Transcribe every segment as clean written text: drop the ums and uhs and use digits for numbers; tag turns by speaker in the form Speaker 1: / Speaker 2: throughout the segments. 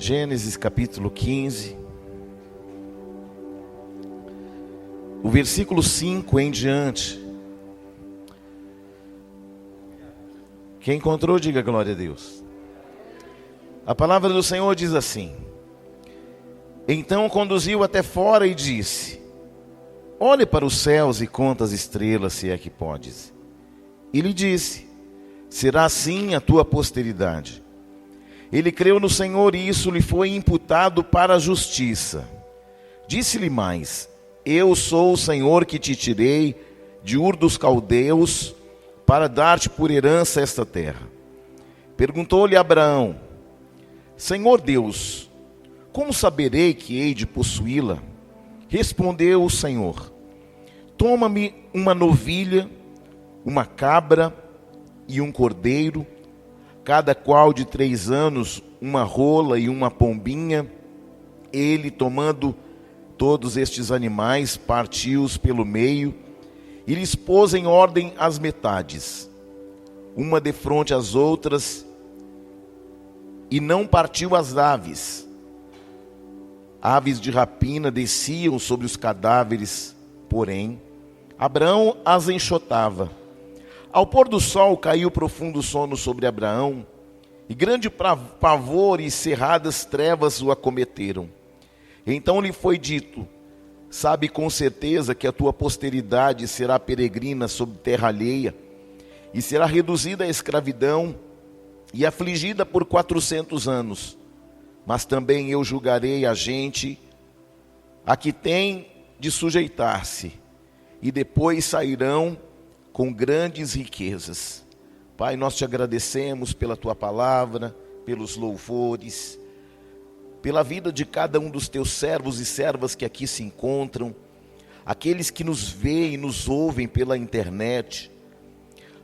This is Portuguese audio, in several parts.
Speaker 1: Gênesis capítulo 15, o versículo 5 em diante. Quem encontrou, diga glória a Deus. A palavra do Senhor diz assim: então conduziu até fora e disse: olhe para os céus e conta as estrelas, se é que podes. E lhe disse: será assim a tua posteridade. Ele creu no Senhor e isso lhe foi imputado para a justiça. Disse-lhe mais: eu sou o Senhor que te tirei de Ur dos Caldeus para dar-te por herança esta terra. Perguntou-lhe Abraão: Senhor Deus, como saberei que hei de possuí-la? Respondeu o Senhor: toma-me uma novilha, uma cabra e um cordeiro, cada qual de 3 anos, uma rola e uma pombinha. Ele, tomando todos estes animais, partiu-os pelo meio e lhes pôs em ordem as metades, uma defronte às outras, e não partiu as aves. Aves de rapina desciam sobre os cadáveres, porém Abraão as enxotava. Ao pôr do sol caiu profundo sono sobre Abraão, e grande pavor e cerradas trevas o acometeram. Então lhe foi dito: sabe com certeza que a tua posteridade será peregrina sobre terra alheia, e será reduzida à escravidão e afligida por 400 anos. Mas também eu julgarei a gente a que tem de sujeitar-se, e depois sairão com grandes riquezas. Pai, nós te agradecemos pela tua palavra, pelos louvores, pela vida de cada um dos teus servos e servas que aqui se encontram, aqueles que nos veem e nos ouvem pela internet,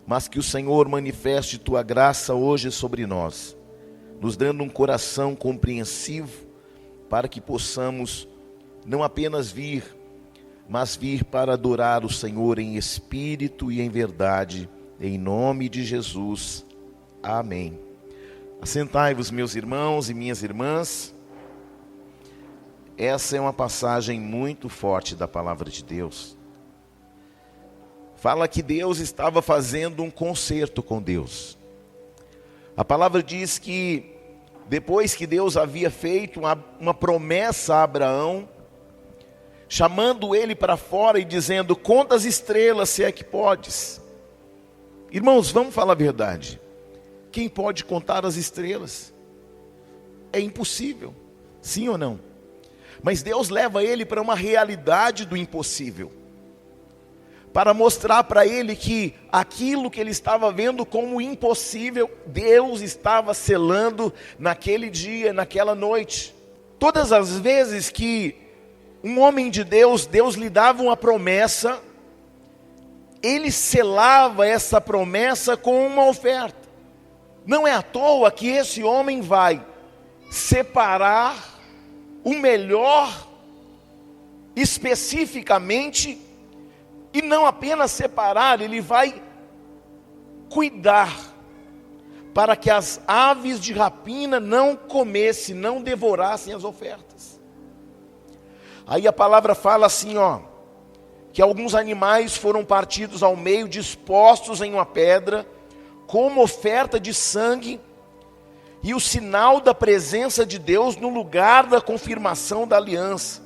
Speaker 1: mas que o Senhor manifeste tua graça hoje sobre nós, nos dando um coração compreensivo, para que possamos não apenas vir, mas vir para adorar o Senhor em espírito e em verdade, em nome de Jesus. Amém. Assentai-vos, meus irmãos e minhas irmãs. Essa é uma passagem muito forte da palavra de Deus. Fala que Deus estava fazendo um concerto com Deus. A palavra diz que depois que Deus havia feito uma promessa a Abraão, chamando ele para fora e dizendo: conta as estrelas, se é que podes. Irmãos, vamos falar a verdade. Quem pode contar as estrelas? É impossível, sim ou não? Mas Deus leva ele para uma realidade do impossível, para mostrar para ele que aquilo que ele estava vendo como impossível, Deus estava selando naquele dia, naquela noite. Todas as vezes que um homem de Deus, Deus lhe dava uma promessa, ele selava essa promessa com uma oferta. Não é à toa que esse homem vai separar o melhor especificamente, e não apenas separar, ele vai cuidar para que as aves de rapina não comessem, não devorassem as ofertas. Aí a palavra fala assim, que alguns animais foram partidos ao meio, dispostos em uma pedra, como oferta de sangue, e o sinal da presença de Deus no lugar da confirmação da aliança.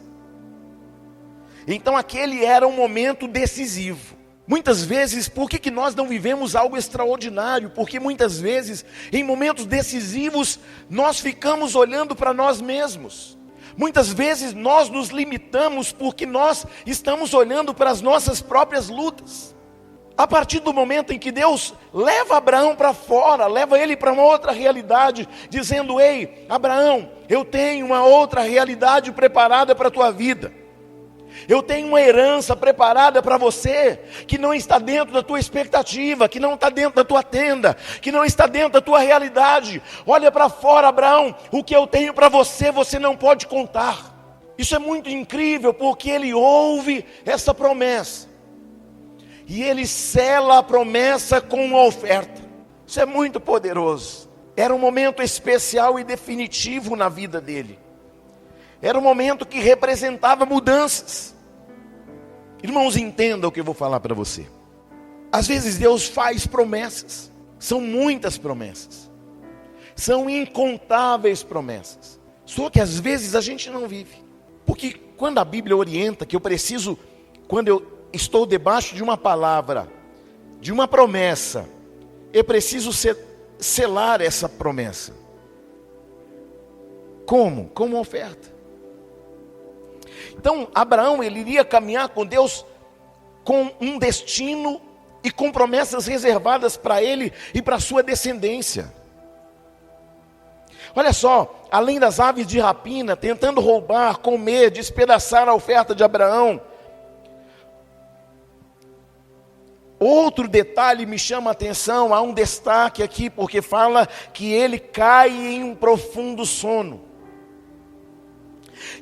Speaker 1: Então aquele era um momento decisivo. Muitas vezes, por que nós não vivemos algo extraordinário? Porque muitas vezes, em momentos decisivos, nós ficamos olhando para nós mesmos. Muitas vezes nós nos limitamos porque nós estamos olhando para as nossas próprias lutas. A partir do momento em que Deus leva Abraão para fora, leva ele para uma outra realidade, dizendo: ei, Abraão, eu tenho uma outra realidade preparada para a tua vida. Eu tenho uma herança preparada para você, que não está dentro da tua expectativa, que não está dentro da tua tenda, que não está dentro da tua realidade. Olha para fora, Abraão, o que eu tenho para você, você não pode contar. Isso é muito incrível, porque ele ouve essa promessa, e ele sela a promessa com uma oferta. Isso é muito poderoso. Era um momento especial e definitivo na vida dele. Era um momento que representava mudanças. Irmãos, entenda o que eu vou falar para você. Às vezes Deus faz promessas. São muitas promessas. São incontáveis promessas. Só que às vezes a gente não vive. Porque quando a Bíblia orienta que eu preciso, quando eu estou debaixo de uma palavra, de uma promessa, eu preciso selar essa promessa. Como? Com uma oferta. Então, Abraão, ele iria caminhar com Deus com um destino e com promessas reservadas para ele e para sua descendência. Olha só, além das aves de rapina, tentando roubar, comer, despedaçar a oferta de Abraão, outro detalhe me chama a atenção, há um destaque aqui, porque fala que ele cai em um profundo sono.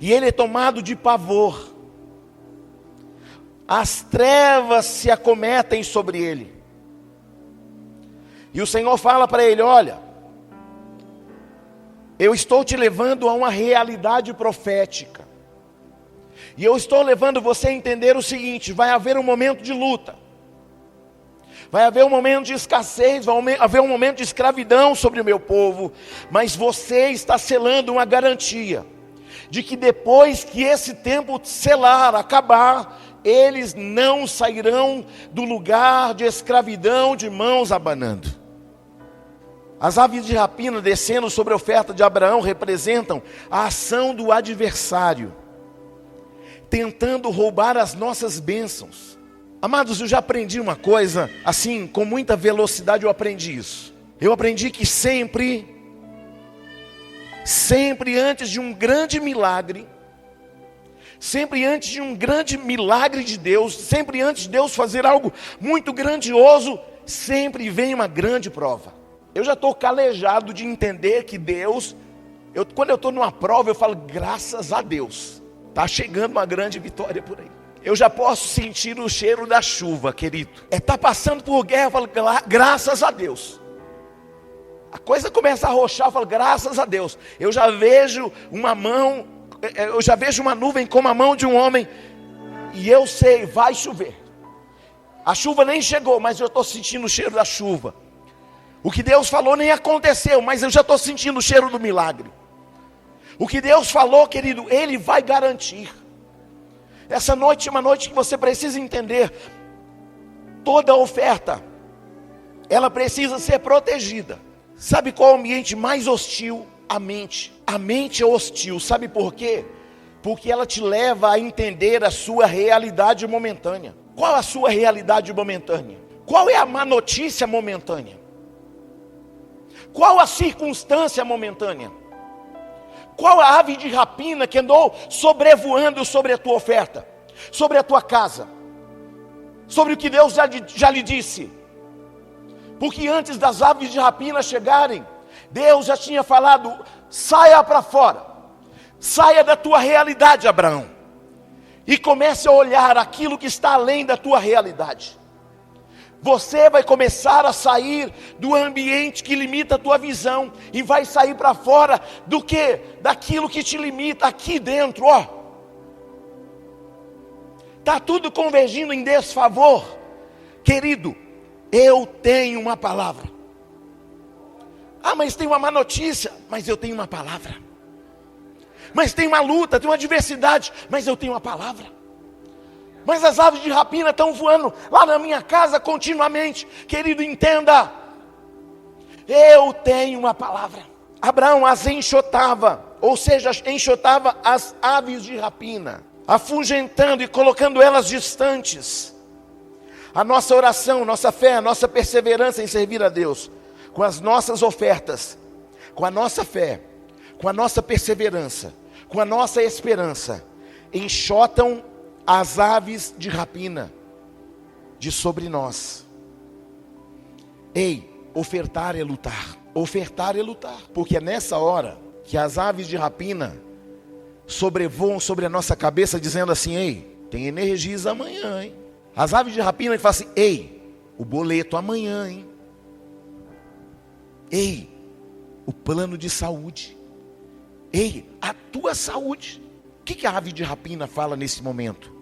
Speaker 1: E ele é tomado de pavor. As trevas se acometem sobre ele. E o Senhor fala para ele: olha, eu estou te levando a uma realidade profética. E eu estou levando você a entender o seguinte: vai haver um momento de luta. Vai haver um momento de escassez, vai haver um momento de escravidão sobre o meu povo. Mas você está selando uma garantia de que depois que esse tempo selar, acabar, eles não sairão do lugar de escravidão de mãos abanando. As aves de rapina descendo sobre a oferta de Abraão representam a ação do adversário, tentando roubar as nossas bênçãos. Amados, eu já aprendi uma coisa, assim, com muita velocidade eu aprendi isso. Eu aprendi que sempre antes de um grande milagre, sempre antes de um grande milagre de Deus, sempre antes de Deus fazer algo muito grandioso, sempre vem uma grande prova. Eu já estou calejado de entender que Deus, quando eu estou numa prova, eu falo, graças a Deus, está chegando uma grande vitória por aí. Eu já posso sentir o cheiro da chuva, querido. Está passando por guerra, eu falo, graças a Deus. A coisa começa a arrochar, eu falo, graças a Deus. Eu já vejo uma nuvem como a mão de um homem, e eu sei, vai chover. A chuva nem chegou, mas eu estou sentindo o cheiro da chuva. O que Deus falou nem aconteceu, mas eu já estou sentindo o cheiro do milagre. O que Deus falou, querido, Ele vai garantir. Essa noite é uma noite que você precisa entender. Toda oferta, ela precisa ser protegida. Sabe qual é o ambiente mais hostil? A mente. A mente é hostil, sabe por quê? Porque ela te leva a entender a sua realidade momentânea. Qual a sua realidade momentânea? Qual é a má notícia momentânea? Qual a circunstância momentânea? Qual a ave de rapina que andou sobrevoando sobre a tua oferta? Sobre a tua casa? Sobre o que Deus já lhe disse? Porque antes das aves de rapina chegarem, Deus já tinha falado, saia para fora. Saia da tua realidade, Abraão. E comece a olhar aquilo que está além da tua realidade. Você vai começar a sair do ambiente que limita a tua visão e vai sair para fora do que? Daquilo que te limita aqui dentro, ó. Tá tudo convergindo em desfavor. Querido, eu tenho uma palavra. Ah, mas tem uma má notícia, mas eu tenho uma palavra. Mas tem uma luta, tem uma adversidade, mas eu tenho uma palavra. Mas as aves de rapina estão voando lá na minha casa continuamente. Querido, entenda. Eu tenho uma palavra. Abraão as enxotava, ou seja, enxotava as aves de rapina, afugentando e colocando elas distantes. A nossa oração, nossa fé, a nossa perseverança em servir a Deus, com as nossas ofertas, com a nossa fé, com a nossa perseverança, com a nossa esperança, enxotam as aves de rapina de sobre nós. Ei, ofertar é lutar. Ofertar é lutar. Porque é nessa hora que as aves de rapina sobrevoam sobre a nossa cabeça dizendo assim, ei, tem energias amanhã, hein? As aves de rapina que falam assim, ei, o boleto amanhã, hein? Ei, o plano de saúde. Ei, a tua saúde. O que a ave de rapina fala nesse momento?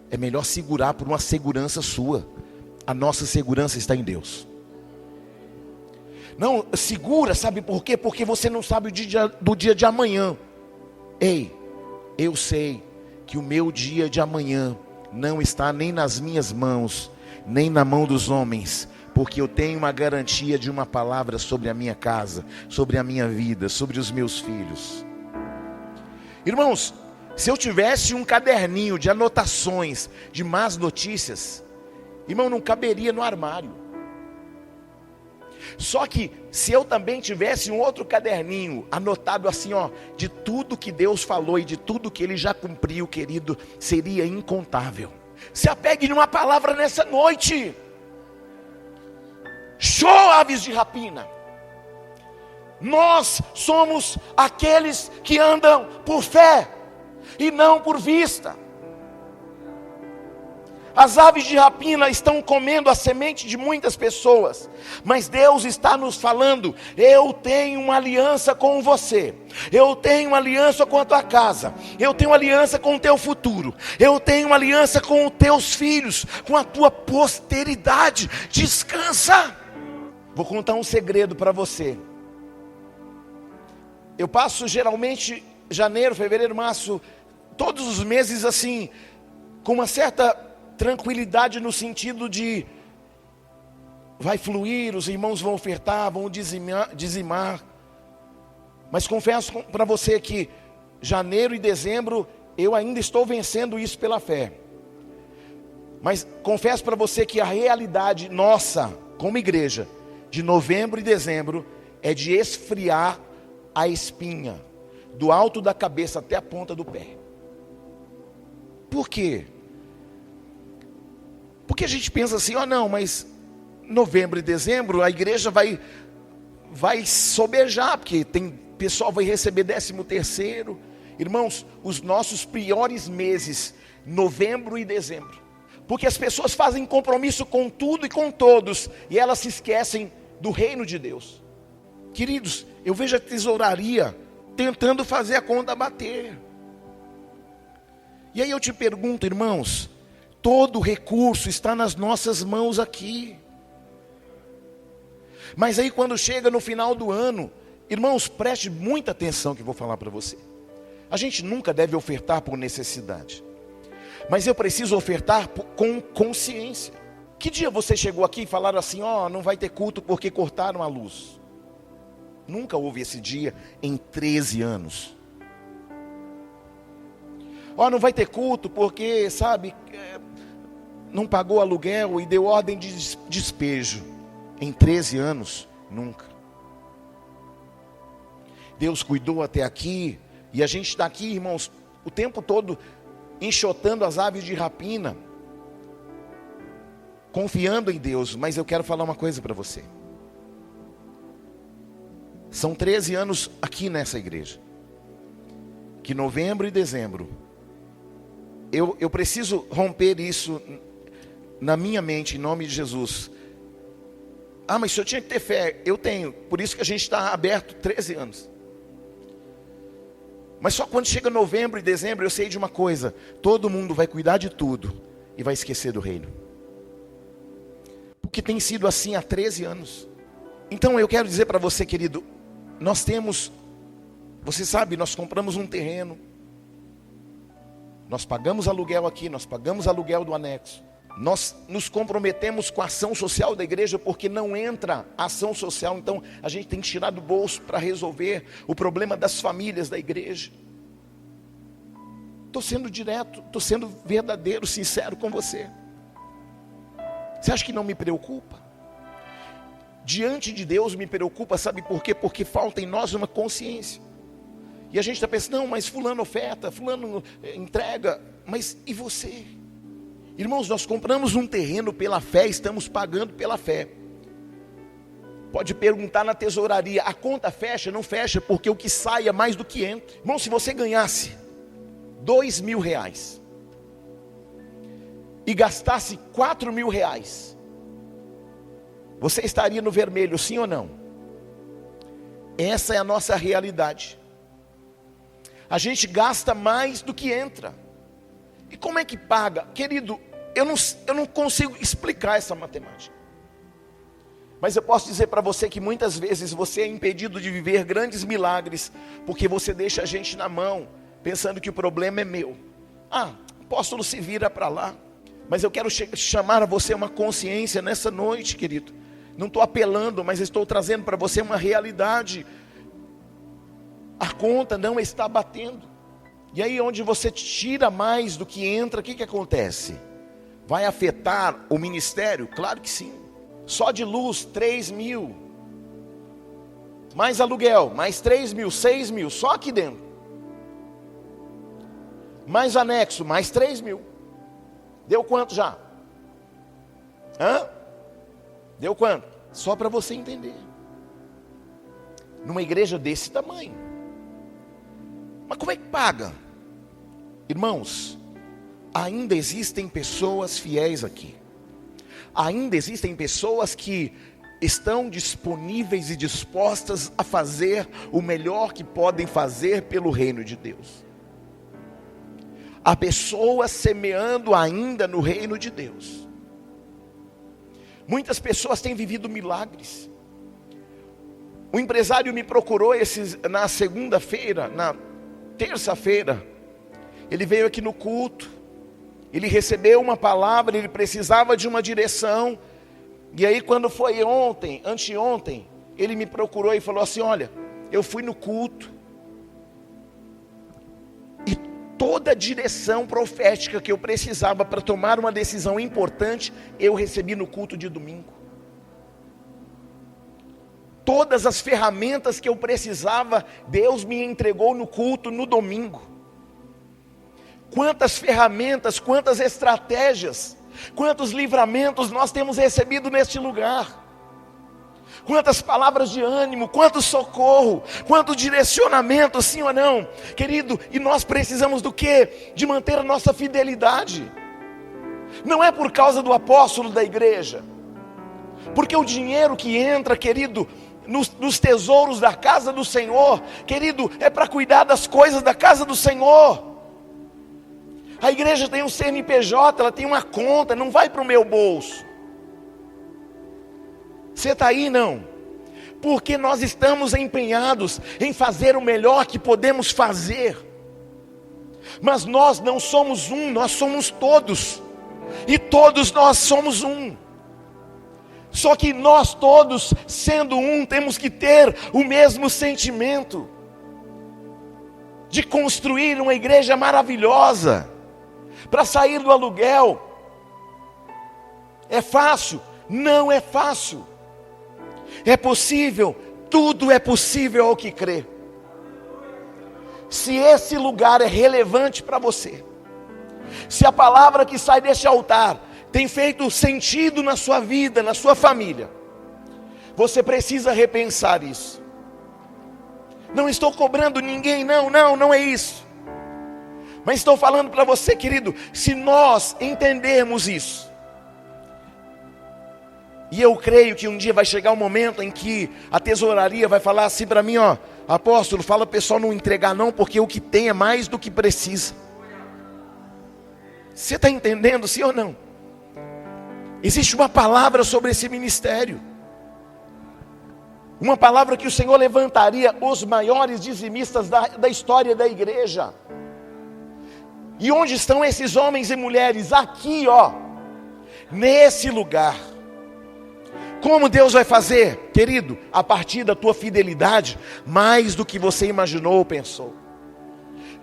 Speaker 1: É melhor segurar por uma segurança sua. A nossa segurança está em Deus. Não, segura, sabe por quê? Porque você não sabe do dia de amanhã. Ei, eu sei que o meu dia de amanhã não está nem nas minhas mãos, nem na mão dos homens, porque eu tenho uma garantia de uma palavra sobre a minha casa, sobre a minha vida, sobre os meus filhos. Irmãos, se eu tivesse um caderninho de anotações de más notícias, irmão, não caberia no armário. Só que se eu também tivesse um outro caderninho anotado assim, de tudo que Deus falou e de tudo que Ele já cumpriu, querido, seria incontável. Se apegue numa palavra nessa noite. Show, aves de rapina. Nós somos aqueles que andam por fé e não por vista. As aves de rapina estão comendo a semente de muitas pessoas, mas Deus está nos falando: eu tenho uma aliança com você, eu tenho uma aliança com a tua casa, eu tenho uma aliança com o teu futuro, eu tenho uma aliança com os teus filhos, com a tua posteridade. Descansa. Vou contar um segredo para você. Eu passo geralmente janeiro, fevereiro, março, todos os meses assim, com uma certa tranquilidade no sentido de vai fluir, os irmãos vão ofertar, vão dizimar. Mas confesso para você que janeiro e dezembro eu ainda estou vencendo isso pela fé. Mas confesso para você que a realidade nossa, como igreja, de novembro e dezembro, é de esfriar a espinha, do alto da cabeça até a ponta do pé. Por quê? Porque a gente pensa assim, não, mas novembro e dezembro a igreja vai sobejar, porque pessoal vai receber 13º. Irmãos, os nossos piores meses, novembro e dezembro. Porque as pessoas fazem compromisso com tudo e com todos, e elas se esquecem do reino de Deus. Queridos, eu vejo a tesouraria tentando fazer a conta bater. E aí eu te pergunto, irmãos, todo recurso está nas nossas mãos aqui. Mas aí quando chega no final do ano, irmãos, preste muita atenção que eu vou falar para você. A gente nunca deve ofertar por necessidade. Mas eu preciso ofertar com consciência. Que dia você chegou aqui e falaram assim, não vai ter culto porque cortaram a luz? Nunca houve esse dia em 13 anos. Não vai ter culto porque, não pagou aluguel e deu ordem de despejo. Em 13 anos, nunca. Deus cuidou até aqui, e a gente está aqui, irmãos, o tempo todo enxotando as aves de rapina, confiando em Deus. Mas eu quero falar uma coisa para você. São 13 anos aqui nessa igreja, que novembro e dezembro, eu preciso romper isso na minha mente, em nome de Jesus. Mas se eu tinha que ter fé, eu tenho, por isso que a gente está aberto 13 anos. Mas só quando chega novembro e dezembro, eu sei de uma coisa: todo mundo vai cuidar de tudo e vai esquecer do reino. Porque tem sido assim há 13 anos. Então eu quero dizer para você, querido, nós temos, você sabe, nós compramos um terreno, nós pagamos aluguel aqui, nós pagamos aluguel do anexo. Nós nos comprometemos com a ação social da igreja, porque não entra ação social, então a gente tem que tirar do bolso para resolver o problema das famílias da igreja. Estou sendo direto, estou sendo verdadeiro, sincero com você. Você acha que não me preocupa? Diante de Deus me preocupa, sabe por quê? Porque falta em nós uma consciência. E a gente está pensando, não, mas fulano oferta, fulano entrega, mas e você? Irmãos, nós compramos um terreno pela fé, estamos pagando pela fé. Pode perguntar na tesouraria, a conta fecha? Não fecha, porque o que sai é mais do que entra. Irmão, se você ganhasse R$2.000 e gastasse R$4.000, você estaria no vermelho, sim ou não? Essa é a nossa realidade. A gente gasta mais do que entra. E como é que paga? Querido, eu não consigo explicar essa matemática. Mas eu posso dizer para você que muitas vezes você é impedido de viver grandes milagres, porque você deixa a gente na mão, pensando que o problema é meu. Apóstolo, se vira para lá. Mas eu quero chamar a você uma consciência nessa noite, querido. Não estou apelando, mas estou trazendo para você uma realidade. A conta não está batendo. E aí onde você tira mais do que entra, o que acontece? Vai afetar o ministério? Claro que sim. Só de luz, 3 mil. Mais aluguel, mais 3 mil, 6 mil, só aqui dentro. Mais anexo, mais 3 mil. Deu quanto já? Deu quanto? Só para você entender. Numa igreja desse tamanho. Mas como é que paga? Irmãos, ainda existem pessoas fiéis aqui. Ainda existem pessoas que estão disponíveis e dispostas a fazer o melhor que podem fazer pelo reino de Deus. Há pessoas semeando ainda no reino de Deus. Muitas pessoas têm vivido milagres. O empresário me procurou na segunda-feira, na terça-feira. Ele veio aqui no culto. Ele recebeu uma palavra, ele precisava de uma direção. E aí quando foi anteontem, ele me procurou e falou assim: olha, eu fui no culto. E toda a direção profética que eu precisava para tomar uma decisão importante, eu recebi no culto de domingo. Todas as ferramentas que eu precisava, Deus me entregou no culto no domingo. Quantas ferramentas, quantas estratégias, quantos livramentos nós temos recebido neste lugar. Quantas palavras de ânimo, quanto socorro, quanto direcionamento, sim ou não? Querido, e nós precisamos do quê? De manter a nossa fidelidade. Não é por causa do apóstolo da igreja. Porque o dinheiro que entra, querido, nos tesouros da casa do Senhor, querido, é para cuidar das coisas da casa do Senhor. A igreja tem um CNPJ, ela tem uma conta, não vai para o meu bolso. Você está aí, não? Porque nós estamos empenhados em fazer o melhor que podemos fazer. Mas nós não somos um, nós somos todos. E todos nós somos um. Só que nós todos, sendo um, temos que ter o mesmo sentimento de construir uma igreja maravilhosa. Para sair do aluguel. É fácil? Não é fácil. É possível? Tudo é possível ao que crê. Se esse lugar é relevante para você, se a palavra que sai deste altar tem feito sentido na sua vida, na sua família, você precisa repensar isso. Não estou cobrando ninguém, não é isso. Mas estou falando para você, querido, se nós entendermos isso, e eu creio que um dia vai chegar um momento em que a tesouraria vai falar assim para mim, apóstolo, fala o pessoal não entregar não, porque o que tem é mais do que precisa. Você está entendendo, sim ou não? Existe uma palavra sobre esse ministério. Uma palavra que o Senhor levantaria os maiores dizimistas da história da igreja. E onde estão esses homens e mulheres? Aqui, nesse lugar. Como Deus vai fazer? Querido, a partir da tua fidelidade, mais do que você imaginou ou pensou.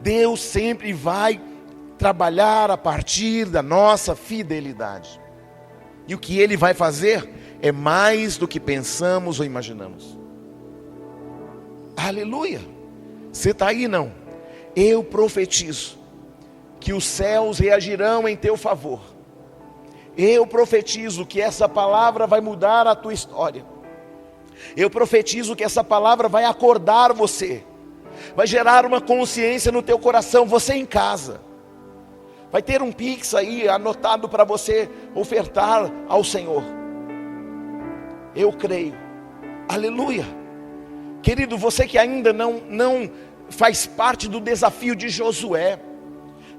Speaker 1: Deus sempre vai trabalhar a partir da nossa fidelidade. E o que Ele vai fazer é mais do que pensamos ou imaginamos. Aleluia! Você está aí, não? Eu profetizo que os céus reagirão em teu favor. Eu profetizo que essa palavra vai mudar a tua história. Eu profetizo que essa palavra vai acordar você. Vai gerar uma consciência no teu coração, você em casa. Vai ter um Pix aí anotado para você ofertar ao Senhor. Eu creio. Aleluia. Querido, você que ainda não faz parte do desafio de Josué,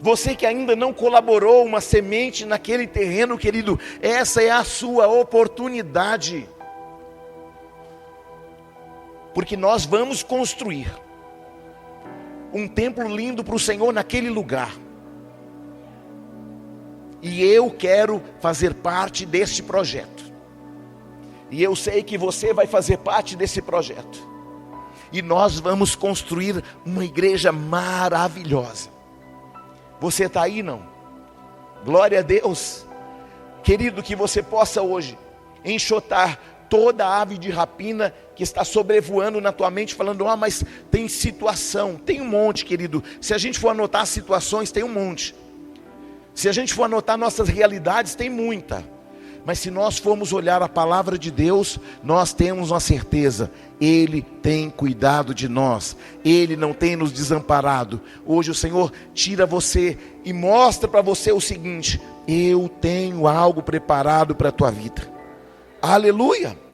Speaker 1: você que ainda não colaborou uma semente naquele terreno, querido, essa é a sua oportunidade. Porque nós vamos construir um templo lindo para o Senhor naquele lugar. E eu quero fazer parte deste projeto. E eu sei que você vai fazer parte desse projeto. E nós vamos construir uma igreja maravilhosa. Você está aí, não? Glória a Deus. Querido, que você possa hoje enxotar toda a ave de rapina que está sobrevoando na tua mente, falando: mas tem situação, tem um monte, querido. Se a gente for anotar as situações, tem um monte. Se a gente for anotar nossas realidades, tem muita. Mas se nós formos olhar a palavra de Deus, nós temos uma certeza: Ele tem cuidado de nós, Ele não tem nos desamparado. Hoje o Senhor tira você e mostra para você o seguinte: eu tenho algo preparado para a tua vida. Aleluia!